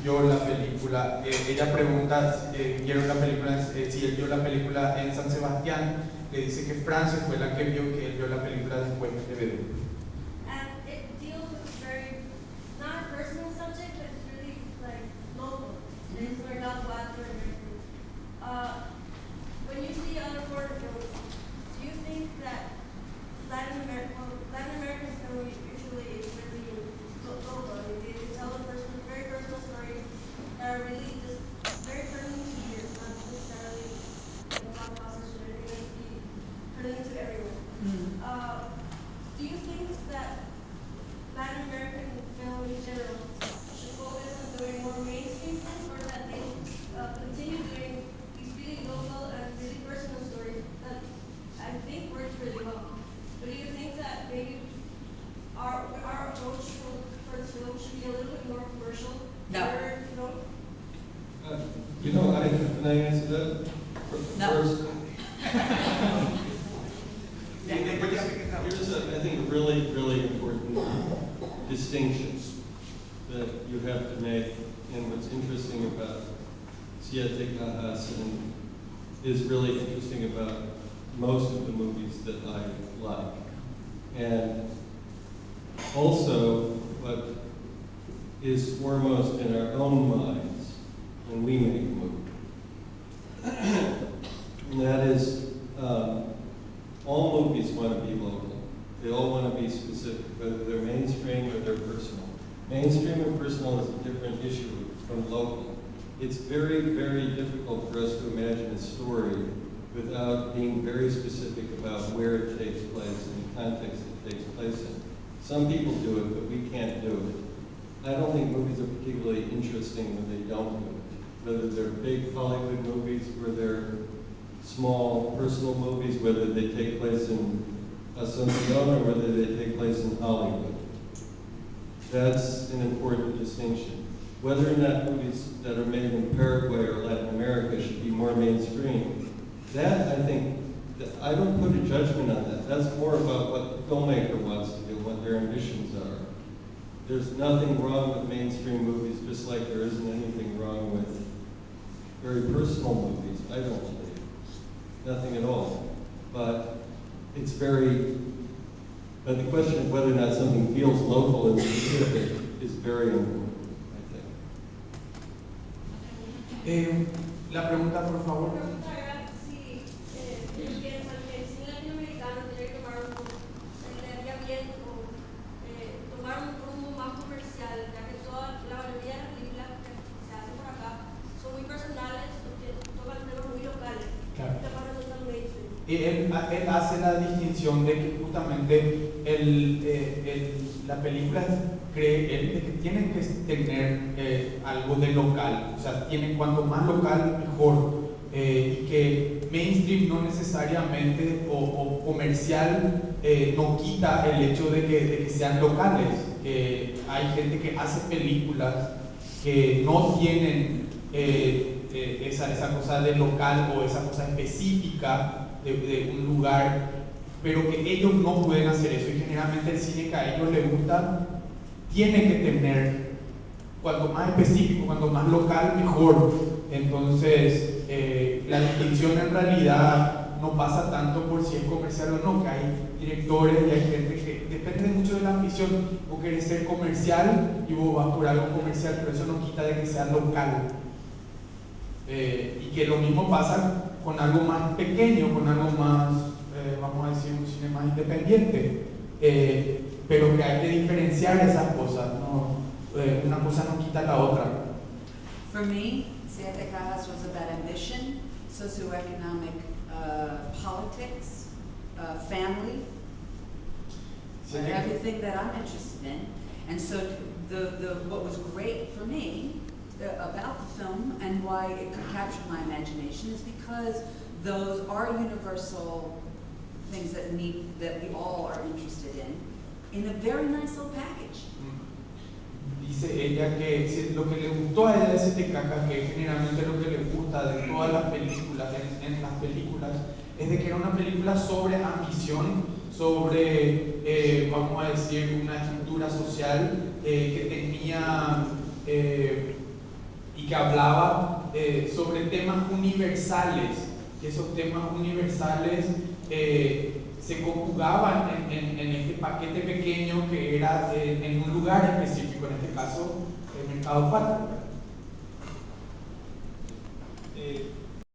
vio la película. Ella pregunta vieron la película, si él vio la película en San Sebastián. Le dice que Francia fue la que vio, que él vio la película después de DVD. And it deals with a very, not a personal subject, but it's really like local. It's learned out Latin American. When you see other foreign films, do you think that Latin American film usually is really local? I mean, they tell a very personal stories that are really just very pertinent to here, not necessarily like a blockbuster or anything that be pertinent to everyone. Do you think that Latin American film in general should focus on doing more mainstream films, or that they should continue doing these really local and really personal stories that I think works really well? But do you think that maybe our approach towards film should be a little bit more commercial? No. Can I answer that first? Here's I think, a really, really important distinction that you have to make, and what's interesting about Siete Cajas and is really interesting about most of the movies that I like. And also, what is foremost in our own minds when we make a movie. And that is, all movies want to be local. They all want to be specific, whether they're mainstream or they're personal. Mainstream and personal is a different issue from local. It's very, very difficult for us to imagine a story without being very specific about where it takes place and the context it takes place in. Some people do it, but we can't do it. I don't think movies are particularly interesting when they don't do it. Whether they're big Hollywood movies or they're small personal movies, whether they take place in Asunción or whether they take place in Hollywood. That's an important distinction. Whether or not movies that are made in Paraguay or Latin America should be more mainstream, that I think, I don't put a judgment on that. That's more about what the filmmaker wants to do, what their ambitions are. There's nothing wrong with mainstream movies, just like there isn't anything wrong with very personal movies, I don't believe. Nothing at all. But it's but the question of whether or not something feels local and specific is very important, I think. La pregunta, por favor. La pregunta era si ellos piensan que el cine latinoamericano tiene que tomar le haría bien o tomar un rumbo más comercial, ya que la mayoría de las películas que se hacen por acá son muy personales, tocan temas muy locales. Claro. Y capaz no son mainstream. Él hace la distinción de que justamente la película cree él de que tienen que tener algo de local, o sea, tienen cuanto más local mejor, y que mainstream no necesariamente o comercial no quita el hecho de que sean locales. Hay gente que hace películas que no tienen esa cosa de local o esa cosa específica de un lugar, pero que ellos no pueden hacer eso, y generalmente el cine que a ellos les gusta tiene que tener, cuanto más específico, cuanto más local, mejor. Entonces, la distinción en realidad no pasa tanto por si es comercial o no, que hay directores y hay gente que depende mucho de la ambición. Vos querés ser comercial y vos vas por algo comercial, pero eso no quita de que sea local. Y que lo mismo pasa con algo más pequeño, con algo más, vamos a decir, un cine más independiente, pero que hay que diferenciar esas cosas, ¿no? Una cosa no quita la otra. For me, Siete Cajas was about ambition, socioeconomic politics, family, everything that I'm interested in. And so what was great for me about the film and why it could capture my imagination is because those are universal things that we all are interested in a very nice little package. Dice ella que lo que le gustó a ella de Siete Cajas, que generalmente lo que le gusta de todas las películas, en las películas, es de que era una película sobre ambición, sobre, vamos a decir, una estructura social que tenía que hablaba sobre temas universales, que esos temas universales se conjugaban en este paquete pequeño que era en un lugar específico, en este caso el mercado patrio.